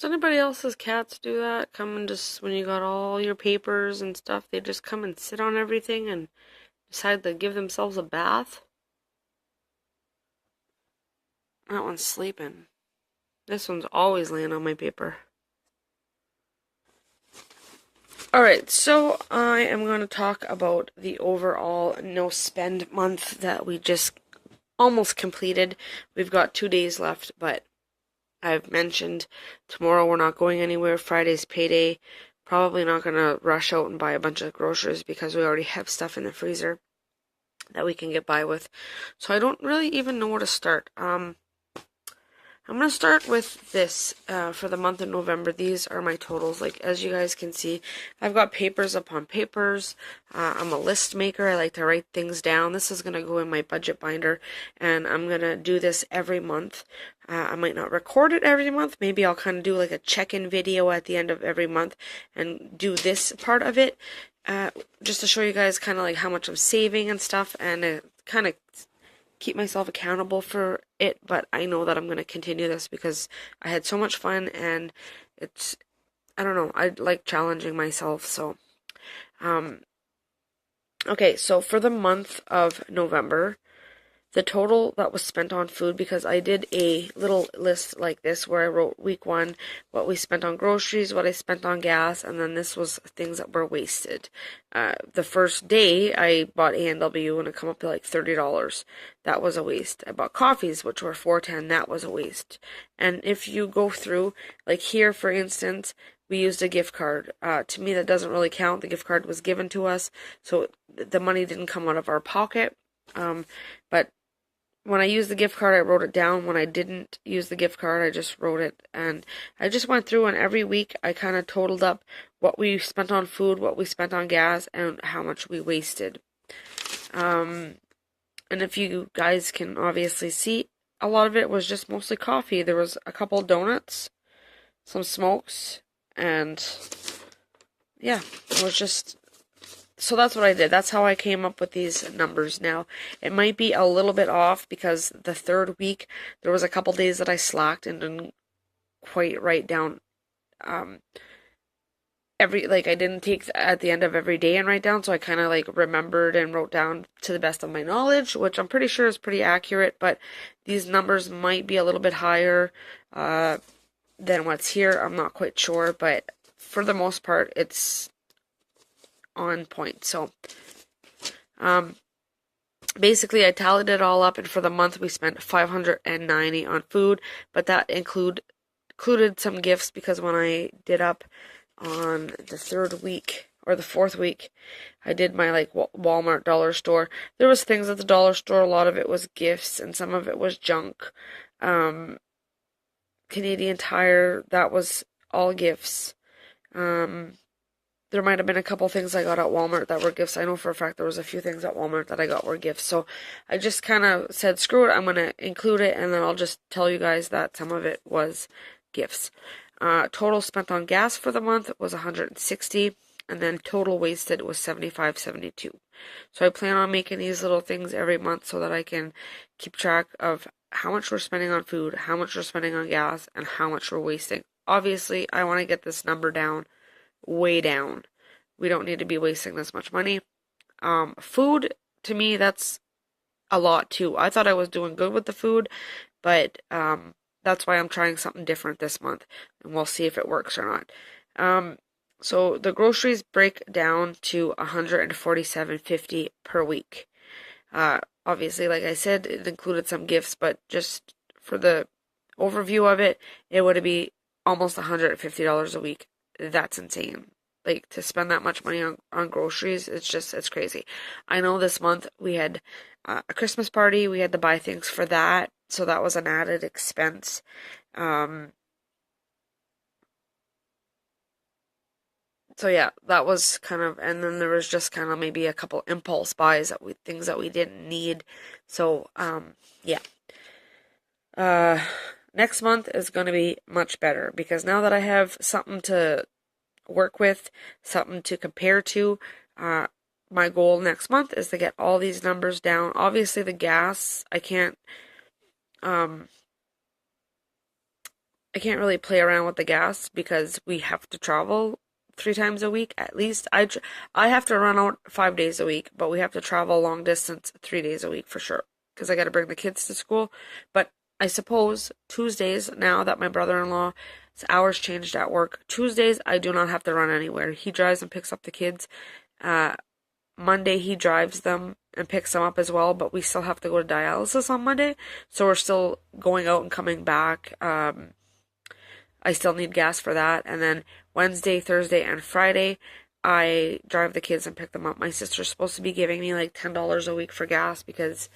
Does anybody else's cats do that? Come and just, when you got all your papers and stuff, they just come and sit on everything and decide to give themselves a bath? That one's sleeping. This one's always laying on my paper. Alright, so I am going to talk about the overall no spend month that we just almost completed. We've got 2 days left, but I've mentioned tomorrow we're not going anywhere. Friday's payday. Probably not going to rush out and buy a bunch of groceries because we already have stuff in the freezer that we can get by with. So I don't really even know where to start. I'm going to start with this for the month of November. These are my totals. Like, as you guys can see, I've got papers upon papers. I'm a list maker. I like to write things down. This is going to go in my budget binder, and I'm going to do this every month. I might not record it every month. Maybe I'll kind of do like a check-in video at the end of every month and do this part of it just to show you guys kind of like how much I'm saving and stuff, and kind of keep myself accountable for it, but I know that I'm going to continue this because I had so much fun, and I don't know, I like challenging myself. So okay, so for the month of November, the total that was spent on food, because I did a little list like this where I wrote week 1, what we spent on groceries, what I spent on gas, and then this was things that were wasted. The first day I bought A&W and it come up to like $30. That was a waste. I bought coffees, which were $4.10. That was a waste. And if you go through, like here for instance, we used a gift card. To me, that doesn't really count. The gift card was given to us, so the money didn't come out of our pocket. But when I used the gift card, I wrote it down. When I didn't use the gift card, I just wrote it. And I just went through, and every week I kind of totaled up what we spent on food, what we spent on gas, and how much we wasted. And if you guys can obviously see, a lot of it was just mostly coffee. There was a couple donuts, some smokes, and yeah, it was just... So that's what I did. That's how I came up with these numbers. Now, it might be a little bit off because the third week, there was a couple days that I slacked and didn't quite write down I didn't take at the end of every day and write down, so I kind of like remembered and wrote down to the best of my knowledge, which I'm pretty sure is pretty accurate, but these numbers might be a little bit higher than what's here. I'm not quite sure, but for the most part, it's on point. So basically I tallied it all up, and for the month we spent $590 on food, but that included some gifts, because when I did up on the third week or the fourth week, I did my like Walmart dollar store. There was things at the dollar store. A lot of it was gifts and some of it was junk. Canadian Tire, that was all gifts. There might have been a couple things I got at Walmart that were gifts. I know for a fact there was a few things at Walmart that I got were gifts. So I just kind of said, screw it, I'm going to include it, and then I'll just tell you guys that some of it was gifts. Total spent on gas for the month was $160, and then total wasted was $75.72. So I plan on making these little things every month so that I can keep track of how much we're spending on food, how much we're spending on gas, and how much we're wasting. Obviously, I want to get this number down, way down. We don't need to be wasting this much money. Food, to me, that's a lot too. I thought I was doing good with the food, but that's why I'm trying something different this month, and we'll see if it works or not. So the groceries break down to $147.50 per week. Obviously, like I said, it included some gifts, but just for the overview of it, it would be almost $150 a week. That's insane. Like, to spend that much money on groceries, it's crazy. I know this month we had a Christmas party. We had to buy things for that, so that was an added expense. So yeah, that was kind of, and then there was just kind of maybe a couple impulse buys things that we didn't need. So yeah. Next month is going to be much better, because now that I have something to work with, something to compare to, my goal next month is to get all these numbers down. Obviously the gas, I can't I can't really play around with the gas because we have to travel 3 times a week at least. I have to run out 5 days a week, but we have to travel long distance 3 days a week for sure because I got to bring the kids to school. But I suppose Tuesdays, now that my brother-in-law's hours changed at work, Tuesdays I do not have to run anywhere. He drives and picks up the kids. Uh, Monday he drives them and picks them up as well, but we still have to go to dialysis on Monday, so we're still going out and coming back. I still need gas for that. And then Wednesday, Thursday, and Friday, I drive the kids and pick them up. My sister's supposed to be giving me like $10 a week for gas because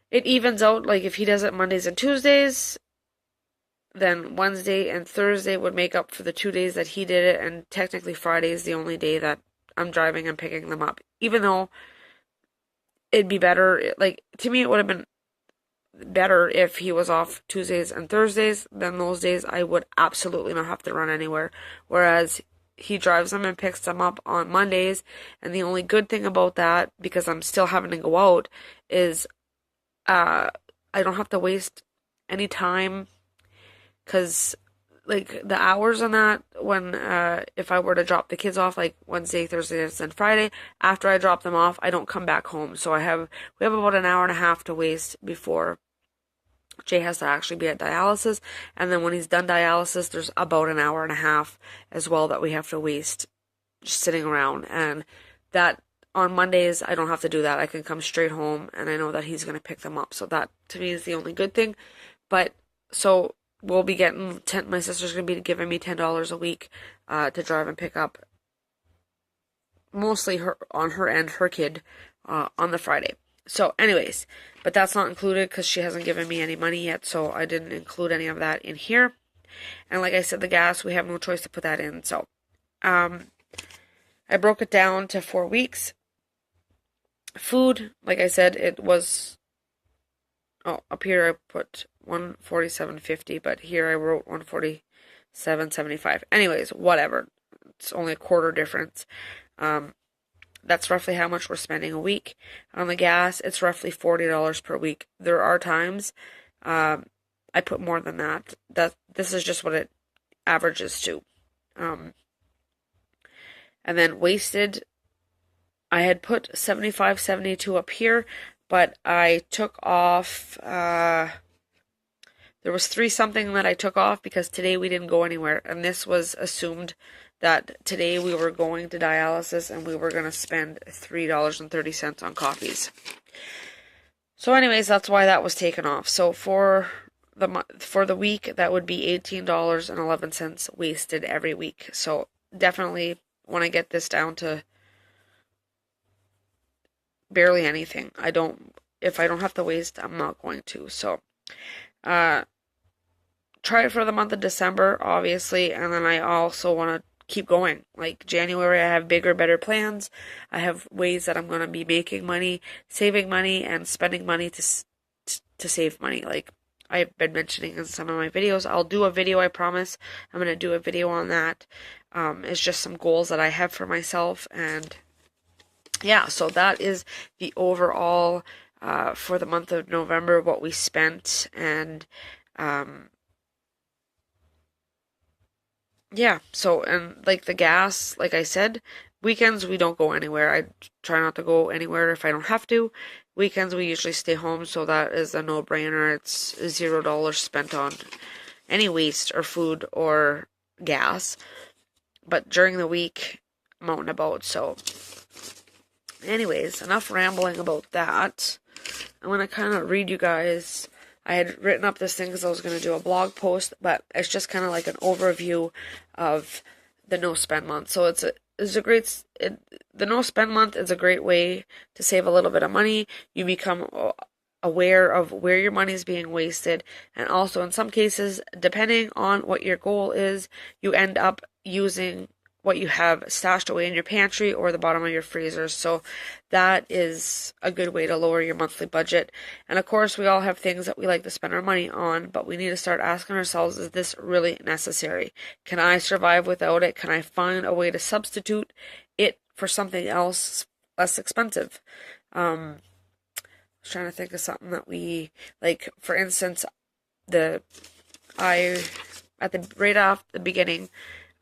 it evens out. Like if he does it Mondays and Tuesdays, then Wednesday and Thursday would make up for the 2 days that he did it. And technically Friday is the only day that I'm driving and picking them up. Even though it'd be better, like to me, it would have been better if he was off Tuesdays and Thursdays. Then those days I would absolutely not have to run anywhere. Whereas he drives them and picks them up on Mondays. And the only good thing about that, because I'm still having to go out, is I don't have to waste any time because like the hours on that when if I were to drop the kids off like Wednesday, Thursday, and Friday, after I drop them off, I don't come back home. So we have about an hour and a half to waste before Jay has to actually be at dialysis, and then when he's done dialysis, there's about an hour and a half as well that we have to waste just sitting around. And that on Mondays, I don't have to do that. I can come straight home, and I know that he's gonna pick them up. So that to me is the only good thing. But so we'll be getting my sister's gonna be giving me $10 a week to drive and pick up, mostly her on her end, her kid on the Friday. So anyways, but that's not included because she hasn't given me any money yet, so I didn't include any of that in here. And like I said, the gas, we have no choice to put that in. So I broke it down to 4 weeks. Food, like I said, it was, oh, up here I put 147.50, but here I wrote 147.75. Anyways, whatever. It's only a quarter difference. That's roughly how much we're spending a week. On the gas, it's roughly $40 per week. There are times I put more than that. This is just what it averages to. And then wasted, I had put 75.72 up here, but I took off, there was 3 something that I took off because today we didn't go anywhere, and this was assumed that today we were going to dialysis and we were going to spend $3.30 on coffees. So anyways, that's why that was taken off. So for the week, that would be $18.11 wasted every week. So definitely when I get this down to barely anything, if I don't have to waste, I'm not going to. So try it for the month of December, obviously, and then I also want to keep going. Like January, I have bigger, better plans. I have ways that I'm going to be making money, saving money, and spending money to save money. Like I've been mentioning in some of my videos. I'll do a video, I promise. I'm going to do a video on that. It's just some goals that I have for myself. And yeah, so that is the overall for the month of November, what we spent. And yeah, so, and like the gas, like I said, weekends we don't go anywhere. I try not to go anywhere if I don't have to. Weekends we usually stay home, so that is a no-brainer. It's $0 spent on any waste or food or gas. But during the week, I'm out and about. So anyways, enough rambling about that. I'm going to kind of read you guys. I had written up this thing because I was going to do a blog post, but it's just kind of like an overview of the no spend month. So the no spend month is a great way to save a little bit of money. You become aware of where your money is being wasted, and also in some cases, depending on what your goal is, you end up using what you have stashed away in your pantry or the bottom of your freezers. So that is a good way to lower your monthly budget. And of course, we all have things that we like to spend our money on, but we need to start asking ourselves, is this really necessary? Can I survive without it? Can I find a way to substitute it for something else less expensive? I was trying to think of something that we, like, for instance, I right off the beginning,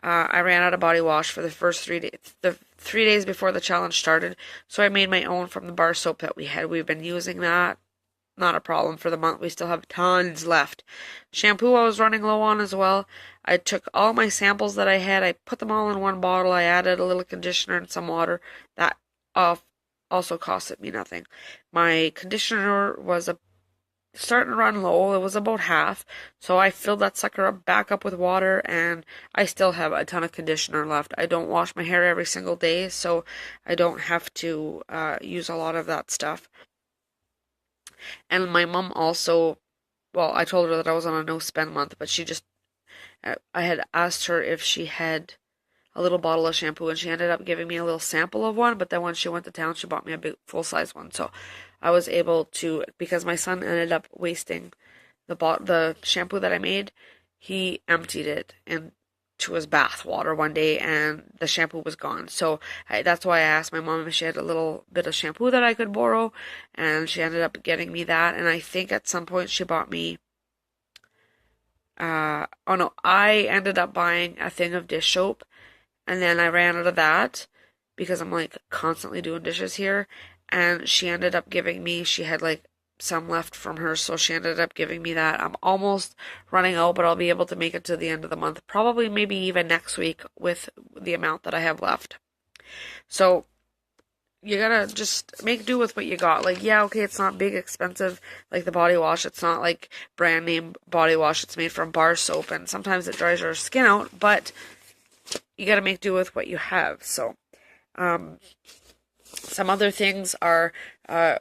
I ran out of body wash for the first 3 days. The 3 days before the challenge started, so I made my own from the bar soap that we had. We've been using that. Not a problem for the month. We still have tons left. Shampoo I was running low on as well. I took all my samples that I had. I put them all in one bottle. I added a little conditioner and some water. That also costed me nothing. My conditioner was starting to run low. It was about half. So I filled that sucker up back up with water, and I still have a ton of conditioner left. I don't wash my hair every single day, so I don't have to use a lot of that stuff. And my mom also, well, I told her that I was on a no spend month, but I had asked her if she had a little bottle of shampoo, and she ended up giving me a little sample of one, but then when she went to town, she bought me a big full size one. So I was able to, because my son ended up wasting the shampoo that I made, he emptied it into his bath water one day, and the shampoo was gone. So that's why I asked my mom if she had a little bit of shampoo that I could borrow, and she ended up getting me that. And I think at some point she bought me, oh no, I ended up buying a thing of dish soap, and then I ran out of that because I'm like constantly doing dishes here. And she ended up giving me, she had like some left from her, so she ended up giving me that. I'm almost running out, but I'll be able to make it to the end of the month. Probably maybe even next week with the amount that I have left. So you gotta just make do with what you got. Like, yeah, okay, it's not big expensive like the body wash. It's not like brand name body wash. It's made from bar soap, and sometimes it dries your skin out, but you got to make do with what you have. So, some other things are, when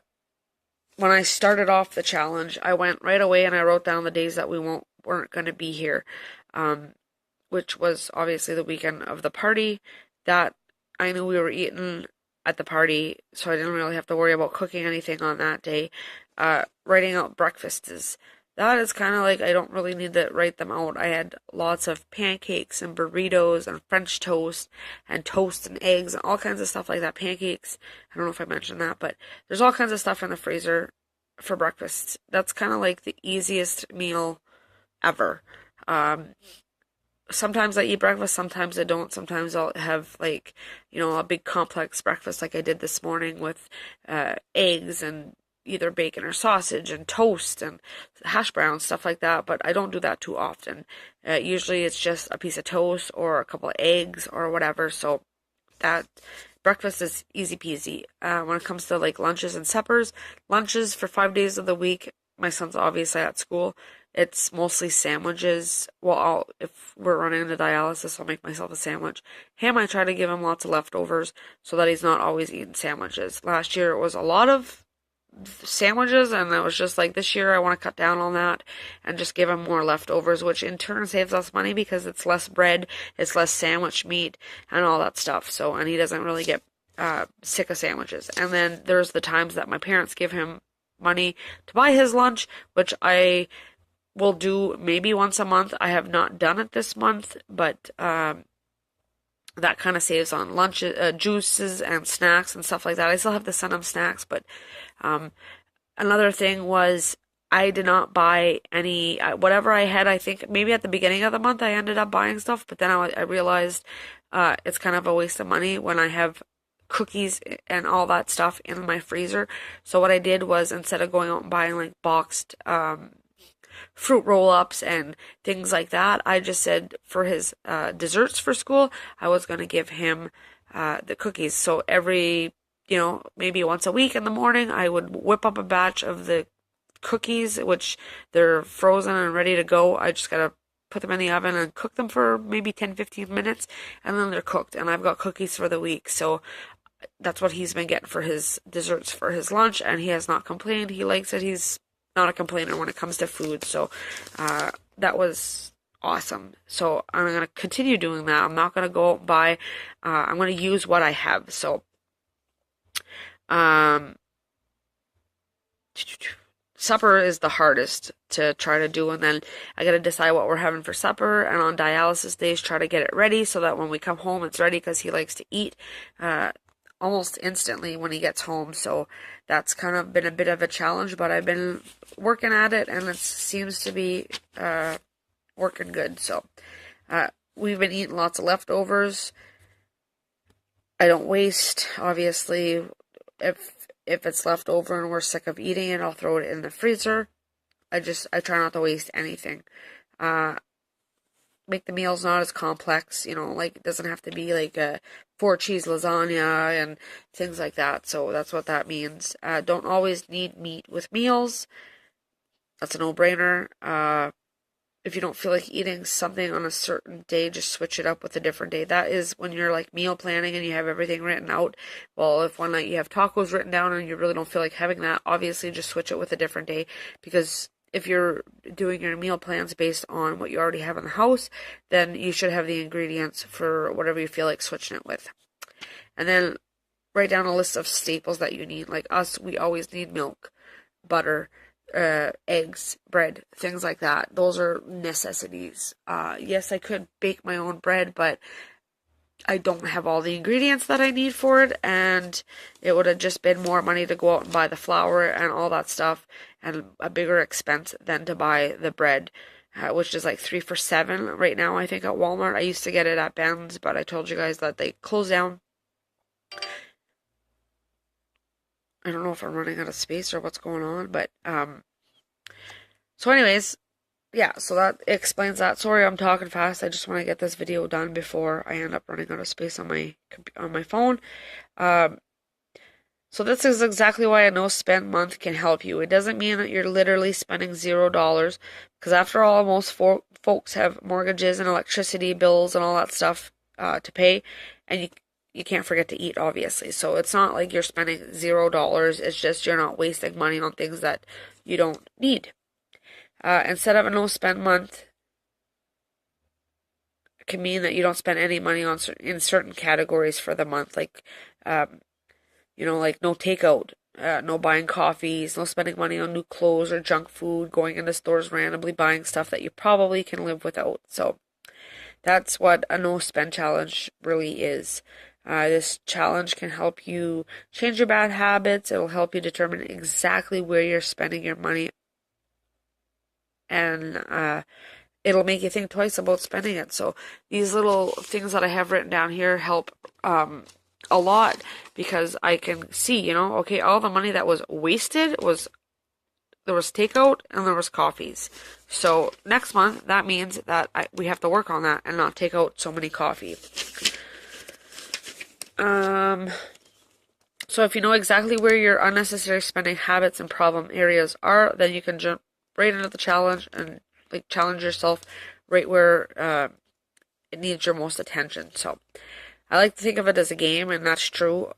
I started off the challenge, I went right away and I wrote down the days that weren't going to be here, which was obviously the weekend of the party. That I knew we were eating at the party, so I didn't really have to worry about cooking anything on that day. Writing out breakfasts, that is kind of like I don't really need to write them out. I had lots of pancakes and burritos and French toast and eggs and all kinds of stuff like that. Pancakes, I don't know if I mentioned that, but there's all kinds of stuff in the freezer for breakfast. That's kind of like the easiest meal ever. Sometimes I eat breakfast, sometimes I don't. Sometimes I'll have like, a big complex breakfast like I did this morning with eggs and either bacon or sausage and toast and hash browns, stuff like that, but I don't do that too often. Usually it's just a piece of toast or a couple of eggs or whatever, so that breakfast is easy peasy. When it comes to like lunches and suppers, lunches for 5 days of the week, my son's obviously at school, it's mostly sandwiches. Well, if we're running into dialysis, I'll make myself a sandwich. Him, I try to give him lots of leftovers so that he's not always eating sandwiches. Last year it was a lot of sandwiches, and I was just like, this year I want to cut down on that and just give him more leftovers, which in turn saves us money because it's less bread, it's less sandwich meat, and all that stuff. So, and he doesn't really get sick of sandwiches. And then there's the times that my parents give him money to buy his lunch, which I will do maybe once a month. I have not done it this month, but that kind of saves on lunch, juices and snacks and stuff like that. I still have to send them snacks, but another thing was I did not buy any, whatever I had. I think maybe at the beginning of the month I ended up buying stuff, but then I realized it's kind of a waste of money when I have cookies and all that stuff in my freezer. So what I did was, instead of going out and buying like boxed fruit roll-ups and things like that, I just said for his desserts for school, I was going to give him the cookies. So every, maybe once a week in the morning, I would whip up a batch of the cookies, which they're frozen and ready to go. I just got to put them in the oven and cook them for maybe 10-15 minutes, and then they're cooked, and I've got cookies for the week. So that's what he's been getting for his desserts for his lunch, and he has not complained. He likes it. He's not a complainer when it comes to food, so that was awesome. So I'm going to continue doing that. I'm not going to go out and buy. I'm going to use what I have. So supper is the hardest to try to do, and then I got to decide what we're having for supper, and on dialysis days try to get it ready so that when we come home it's ready, because he likes to eat almost instantly when he gets home. So that's kind of been a bit of a challenge, but I've been working at it, and it seems to be working good. So we've been eating lots of leftovers. I don't waste, obviously. If it's left over and we're sick of eating it, I'll throw it in the freezer. I try not to waste anything. Make the meals not as complex, like it doesn't have to be like a 4 cheese lasagna and things like that. So that's what that means. Don't always need meat with meals. That's a no-brainer. If you don't feel like eating something on a certain day, just switch it up with a different day. That is when you're like meal planning and you have everything written out. Well, if one night you have tacos written down and you really don't feel like having that, obviously just switch it with a different day, because if you're doing your meal plans based on what you already have in the house, then you should have the ingredients for whatever you feel like switching it with. And then write down a list of staples that you need. Like us, we always need milk, butter, eggs, bread, things like that. Those are necessities. Yes, I could bake my own bread, but I don't have all the ingredients that I need for it, and it would have just been more money to go out and buy the flour and all that stuff, and a bigger expense than to buy the bread, which is like 3 for $7 right now, I think, at Walmart. I used to get it at Ben's, but I told you guys that they closed down. I don't know if I'm running out of space or what's going on, but so anyways, yeah, so that explains that. Sorry, I'm talking fast. I just want to get this video done before I end up running out of space on my phone. So this is exactly why a no spend month can help you. It doesn't mean that you're literally spending $0, because after all, most folks have mortgages and electricity bills and all that stuff to pay, and you can't forget to eat, obviously. So it's not like you're spending $0. It's just you're not wasting money on things that you don't need. Instead of a no-spend month, it can mean that you don't spend any money in certain categories for the month, like, like no takeout, no buying coffees, no spending money on new clothes or junk food, going into stores randomly buying stuff that you probably can live without. So that's what a no-spend challenge really is. This challenge can help you change your bad habits. It will help you determine exactly where you're spending your money, and it'll make you think twice about spending it. So these little things that I have written down here help a lot, because I can see, okay, all the money that was wasted there was takeout and there was coffees. So next month, that means that we have to work on that and not take out so many coffee. So if you know exactly where your unnecessary spending habits and problem areas are, then you can jump right into the challenge and like challenge yourself right where it needs your most attention. So I like to think of it as a game, and that's true.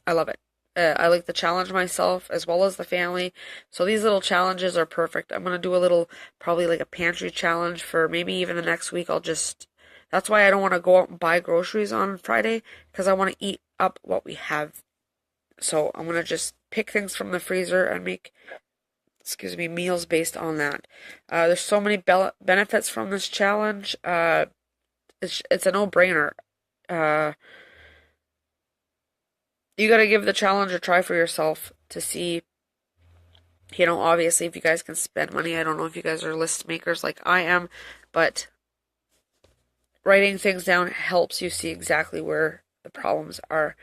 I love it. I like to challenge myself as well as the family. So these little challenges are perfect. I'm going to do a little, probably like a pantry challenge for maybe even the next week. That's why I don't want to go out and buy groceries on Friday, because I want to eat up what we have. So I'm going to just pick things from the freezer and make, meals based on that. There's so many benefits from this challenge. It's a no-brainer. You got to give the challenge a try for yourself to see, obviously if you guys can spend money. I don't know if you guys are list makers like I am, but writing things down helps you see exactly where the problems are.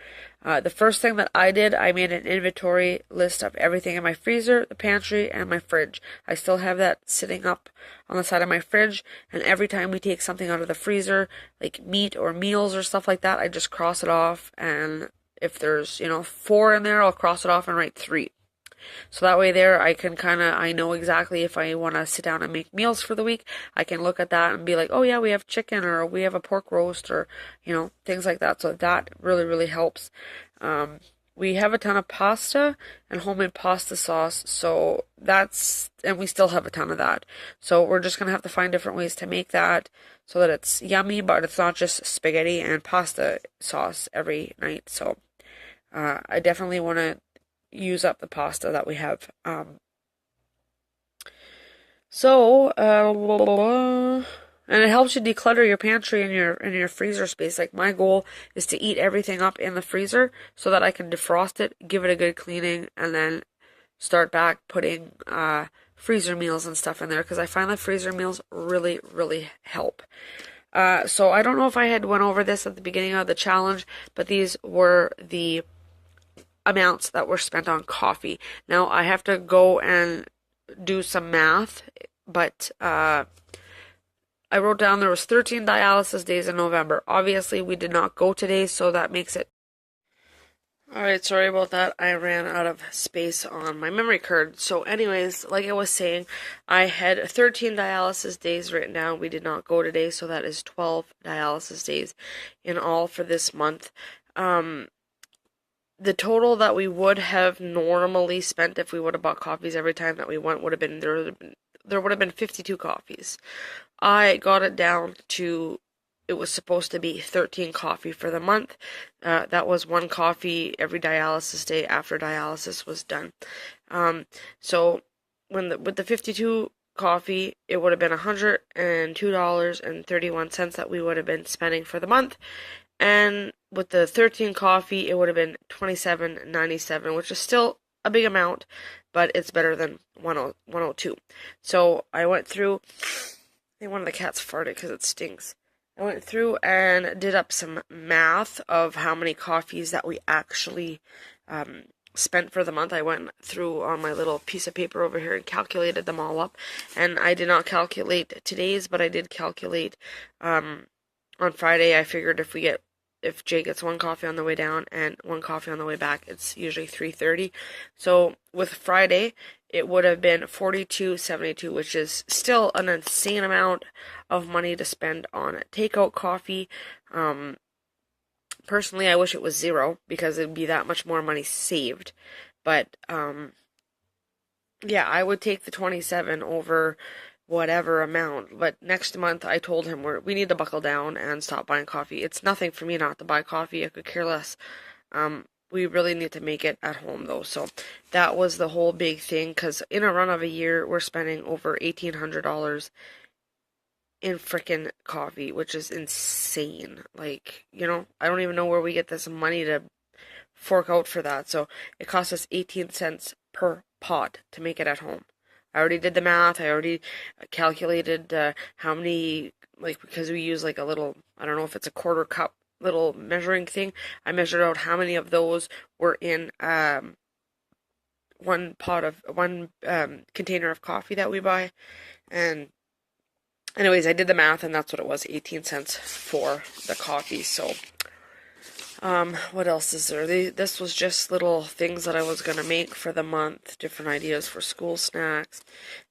The first thing that I did, I made an inventory list of everything in my freezer, the pantry, and my fridge. I still have that sitting up on the side of my fridge, and every time we take something out of the freezer, like meat or meals or stuff like that, I just cross it off, and if there's, 4 in there, I'll cross it off and write 3. So that way there, I know exactly if I want to sit down and make meals for the week, I can look at that and be like, oh yeah, we have chicken, or we have a pork roast, or, things like that. So that really, really helps. We have a ton of pasta and homemade pasta sauce, and we still have a ton of that. So we're just going to have to find different ways to make that so that it's yummy, but it's not just spaghetti and pasta sauce every night. So I definitely want to use up the pasta that we have. And it helps you declutter your pantry and your freezer space. Like, my goal is to eat everything up in the freezer so that I can defrost it, give it a good cleaning, and then start back putting freezer meals and stuff in there because I find that freezer meals really, really help. So I don't know if I had went over this at the beginning of the challenge, but these were the amounts that were spent on coffee. Now I have to go and do some math, but I wrote down there was 13 dialysis days in November. Obviously, we did not go today, so that makes it. Alright, sorry about that. I ran out of space on my memory card. So anyways, like I was saying, I had 13 dialysis days written down. We did not go today, so that is 12 dialysis days in all for this month. The total that we would have normally spent if we would have bought coffees every time that we went would have been there would have been 52 coffees. I got it down to it was supposed to be 13 coffee for the month. That was one coffee every dialysis day after dialysis was done. So with the 52 coffee, it would have been $102.31 that we would have been spending for the month. And with the 13 coffee, it would have been $27.97, which is still a big amount, but it's better than 102. So I went through. I think one of the cats farted because it stinks. I went through and did up some math of how many coffees that we actually spent for the month. I went through on my little piece of paper over here and calculated them all up. And I did not calculate today's, but I did calculate on Friday. I figured if Jay gets one coffee on the way down and one coffee on the way back, it's usually 3:30. So with Friday, it would have been $42.72, which is still an insane amount of money to spend on takeout coffee. Personally, I wish it was zero because it'd be that much more money saved. But yeah, I would take the 27 over whatever amount. But next month, I told him we need to buckle down and stop buying coffee. It's nothing for me not to buy coffee. I could care less. We really need to make it at home though. So that was the whole big thing. Because in a run of a year, we're spending over $1,800 in frickin' coffee, which is insane. Like, I don't even know where we get this money to fork out for that. So it costs us 18 cents per pot to make it at home. I already did the math. I already calculated how many, because we use a little, I don't know if it's a quarter cup little measuring thing. I measured out how many of those were in one container of coffee that we buy. And anyways, I did the math and that's what it was, 18 cents for the coffee. So what else is there? This was just little things that I was going to make for the month, different ideas for school snacks.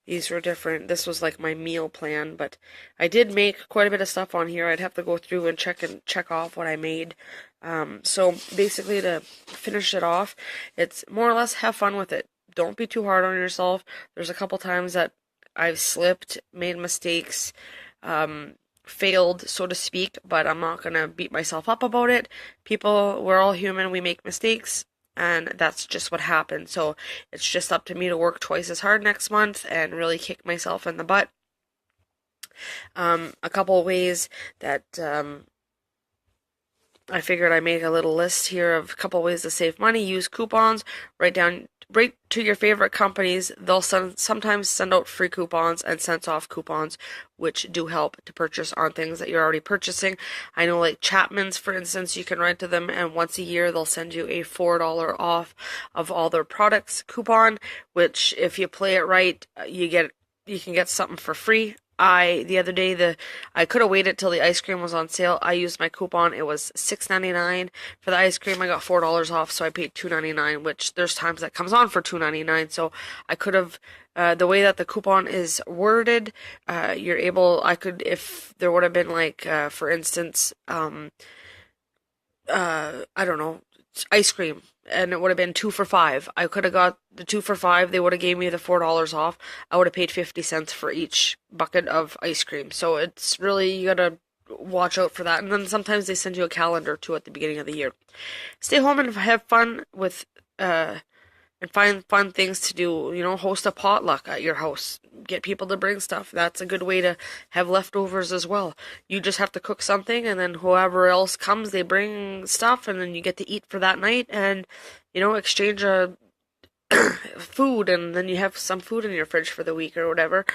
These were different. This was like my meal plan, but I did make quite a bit of stuff on here. I'd have to go through and check off what I made. So basically to finish it off, it's more or less have fun with it. Don't be too hard on yourself. There's a couple times that I've slipped, made mistakes, failed, so to speak, but I'm not going to beat myself up about it. We're all human, we make mistakes, and that's just what happened. So it's just up to me to work twice as hard next month and really kick myself in the butt. A couple of ways that I figured I'd make a little list here of a couple ways to save money. Use coupons, write to your favorite companies. They'll sometimes send out free coupons and cents off coupons, which do help to purchase on things that you're already purchasing. I know like Chapman's, for instance, you can write to them and once a year they'll send you a $4 off of all their products coupon, which if you play it right, you can get something for free. The other day, I could have waited till the ice cream was on sale. I used my coupon. It was $6.99 for the ice cream. I got $4 off, so I paid $2.99, which there's times that comes on for $2.99. So I could have, the way that the coupon is worded, if there would have been for instance, I don't know, ice cream, and it would have been 2 for $5. I could have got the 2 for $5. They would have gave me the $4 off. I would have paid 50 cents for each bucket of ice cream. So it's really, you gotta watch out for that. And then sometimes they send you a calendar too at the beginning of the year. Stay home and have fun with and find fun things to do. Host a potluck at your house. Get people to bring stuff. That's a good way to have leftovers as well. You just have to cook something, and then whoever else comes, they bring stuff, and then you get to eat for that night, and exchange a food, and then you have some food in your fridge for the week or whatever.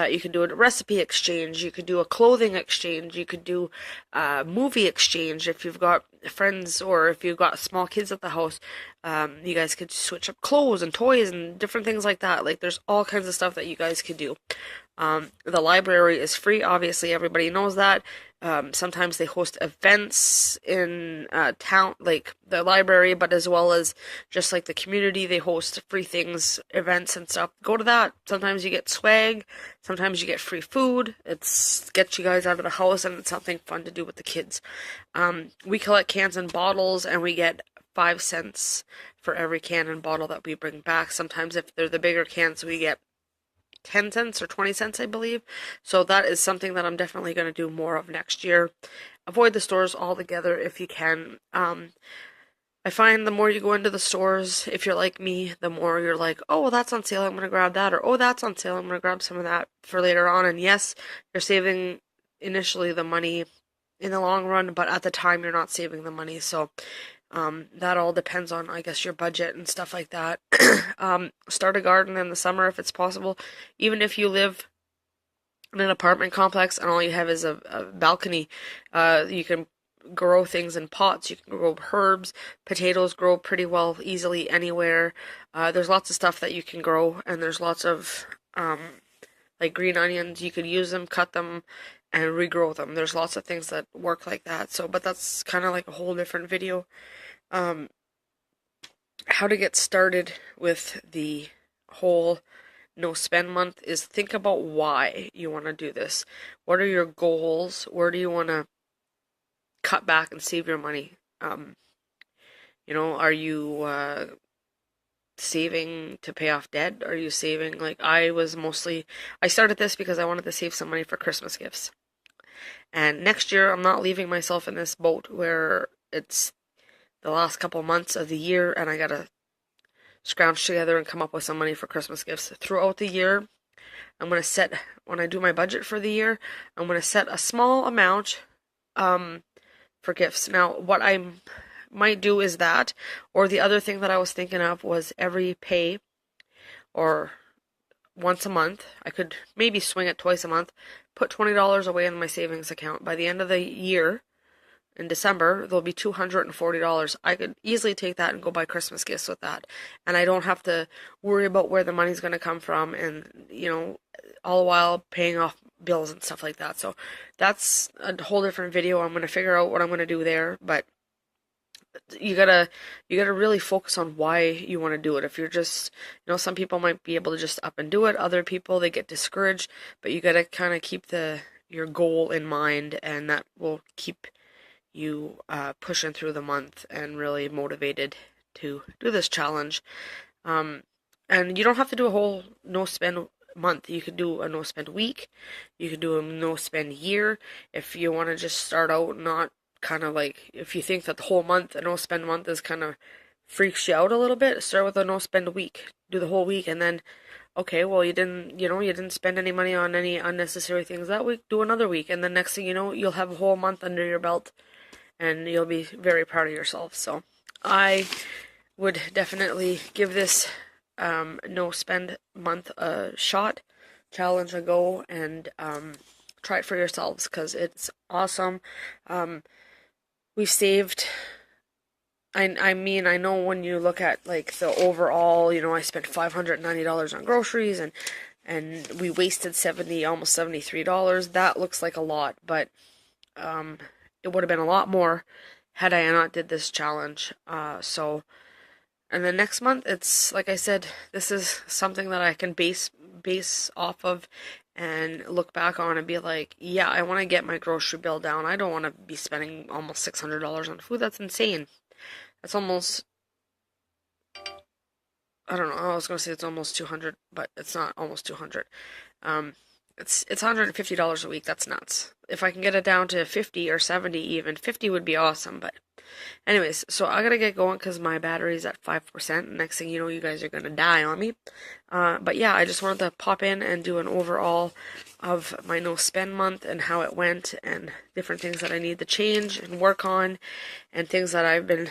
You can do a recipe exchange. You could do a clothing exchange. You could do a movie exchange if you've got friends or if you've got small kids at the house. You guys could switch up clothes and toys and different things like that. Like there's all kinds of stuff that you guys could do. The library is free. Obviously, everybody knows that. Sometimes they host events in town, like the library, but as well as just like the community, they host free things, events and stuff. Go to that. Sometimes you get swag. Sometimes you get free food. It's gets you guys out of the house, and it's something fun to do with the kids. We collect cans and bottles, and we get 5 cents for every can and bottle that we bring back. Sometimes if they're the bigger cans, we get 10 cents or 20 cents, I believe. So that is something that I'm definitely going to do more of next year. Avoid the stores altogether if you can. I find the more you go into the stores, if you're like me, the more you're like, oh, well, that's on sale, I'm going to grab that. Or, oh, that's on sale, I'm going to grab some of that for later on. And yes, you're saving initially the money in the long run, but at the time you're not saving the money. So that all depends on, I guess, your budget and stuff like that. Start a garden in the summer if it's possible. Even if you live in an apartment complex and all you have is a balcony, you can grow things in pots. You can grow herbs. Potatoes grow pretty well easily anywhere. There's lots of stuff that you can grow, and there's lots of like green onions. You could use them, cut them, and regrow them. There's lots of things that work like that. So, but that's kind of like a whole different video. How to get started with the whole no spend month is think about why you want to do this. What are your goals? Where do you want to cut back and save your money? Are you saving to pay off debt? Are you saving? Like I started this because I wanted to save some money for Christmas gifts. And next year, I'm not leaving myself in this boat where it's the last couple months of the year and I gotta scrounge together and come up with some money for Christmas gifts. Throughout the year, when I do my budget for the year, I'm gonna set a small amount for gifts. Now, what I might do is that, or the other thing that I was thinking of was every pay, or once a month, I could maybe swing it twice a month, put $20 away in my savings account. By the end of the year, in December, there'll be $240. I could easily take that and go buy Christmas gifts with that. And I don't have to worry about where the money's going to come from and, all the while paying off bills and stuff like that. So that's a whole different video. I'm going to figure out what I'm going to do there, but you gotta really focus on why you want to do it. If you're just, some people might be able to just up and do it. Other people, they get discouraged, but you gotta kind of keep your goal in mind, and that will keep you pushing through the month and really motivated to do this challenge. And you don't have to do a whole no spend month. You could do a no spend week. You could do a no spend year. If you want to just start out not kind of like, if you think that the whole month, a no spend month is kind of freaks you out a little bit, start with a no spend week. Do the whole week, and then, okay, well, you didn't spend any money on any unnecessary things that week, do another week, and then next thing you know, you'll have a whole month under your belt, and you'll be very proud of yourself. So I would definitely give this no spend month a shot, challenge a go, and try it for yourselves because it's awesome. We've saved, I mean, I know when you look at like the overall, I spent $590 on groceries and we wasted almost $73. That looks like a lot, but it would have been a lot more had I not did this challenge. And then next month, it's like I said, this is something that I can base off of and look back on and be like, yeah, I want to get my grocery bill down. I don't want to be spending almost $600 on food. That's insane. That's almost, I don't know, I was going to say it's almost 200, but it's not almost 200. It's $150 a week. That's nuts. If I can get it down to 50 or 70 even, 50 would be awesome, but anyways, so I gotta get going because my battery's at 5%. Next thing you know, you guys are gonna die on me. But yeah, I just wanted to pop in and do an overall of my no spend month and how it went and different things that I need to change and work on and things that I've been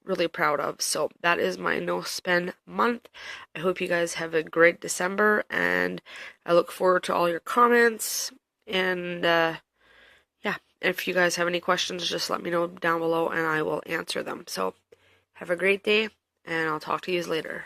really proud of. So that is my no spend month. I hope you guys have a great December, and I look forward to all your comments. And yeah, if you guys have any questions, just let me know down below and I will answer them. So have a great day, and I'll talk to you later.